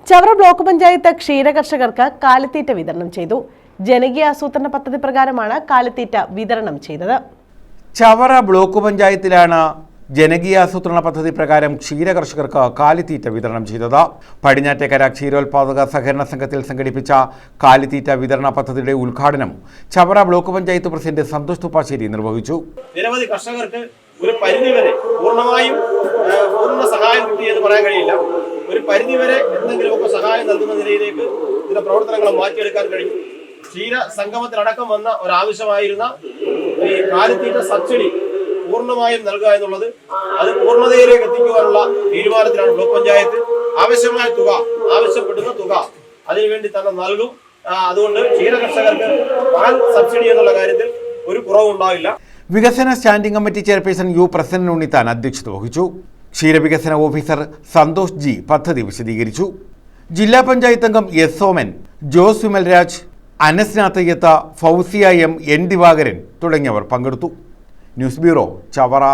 Chavara block panchayat ക്ഷീരകർഷകർക്ക് കാലിത്തീറ്റ വിതരണം ചെയ്തു. ജനകീയ ആസൂത്രണ പദ്ധതി പ്രകാരമാണ് കാലിത്തീറ്റ വിതരണം ചെയ്തത്. ചവറ ബ്ലോക്ക് പഞ്ചായത്തിലാണ് ജനകീയ ആസൂത്രണ പദ്ധതി പ്രകാരം ക്ഷീരകർഷകർക്ക് കാലിത്തീറ്റ വിതരണം ചെയ്തത്. പടിഞ്ഞാറ്റേക്കര ക്ഷീരോത്പാദക സഹകരണ സംഘത്തിൽ സംഘടിപ്പിച്ച കാലിത്തീറ്റ വിതരണ പദ്ധതിയുടെ ഉദ്ഘാടനം ചവറ ബ്ലോക്ക് പഞ്ചായത്ത് പ്രസിഡന്റ് സന്തോഷ് തുപ്പാശ്ശേരി നിർവഹിച്ചു. നിരവധി കർഷകർക്ക് ഒരു പരിധിവരെ പൂർണ്ണമായും പൂർണ്ണ സഹായം കിട്ടിയെന്ന് പറയാൻ കഴിയില്ല. ഒരു പരിധിവരെ എന്തെങ്കിലുമൊക്കെ സഹായം നൽകുന്ന നിലയിലേക്ക് ഇതിന്റെ പ്രവർത്തനങ്ങൾ മാറ്റിയെടുക്കാൻ കഴിഞ്ഞു. ക്ഷീര സംഗമത്തിലടക്കം വന്ന ഒരാവശ്യമായിരുന്ന ഈ കാലിത്തീറ്റ സബ്സിഡി പൂർണ്ണമായും നൽകുക എന്നുള്ളത് അത് പൂർണ്ണതയിലേക്ക് എത്തിക്കുവാനുള്ള തീരുമാനത്തിലാണ് ബ്ലോക്ക് പഞ്ചായത്ത്. ആവശ്യമായ തുക, ആവശ്യപ്പെടുന്ന തുക അതിനുവേണ്ടി തന്നെ നൽകും. അതുകൊണ്ട് ക്ഷീര കർഷകർക്ക് പാൽ സബ്സിഡി എന്നുള്ള കാര്യത്തിൽ ഒരു കുറവുണ്ടാവില്ല. വികസന standing committee chairperson U Prasannan Unnithan അധ്യക്ഷത വഹിച്ചു. ക്ഷീരവികസന ഓഫീസർ സന്തോഷ് ജി പദ്ധതി വിശദീകരിച്ചു. ജില്ലാ പഞ്ചായത്ത് അംഗം എസ് സോമൻ, ജോസ് വിമൽരാജ്, അനസ്നാഥയ്യത്ത, ഫൗസിയ എം, എൻ ദിവാകരൻ തുടങ്ങിയവർ പങ്കെടുത്തു. News bureau, Chavara.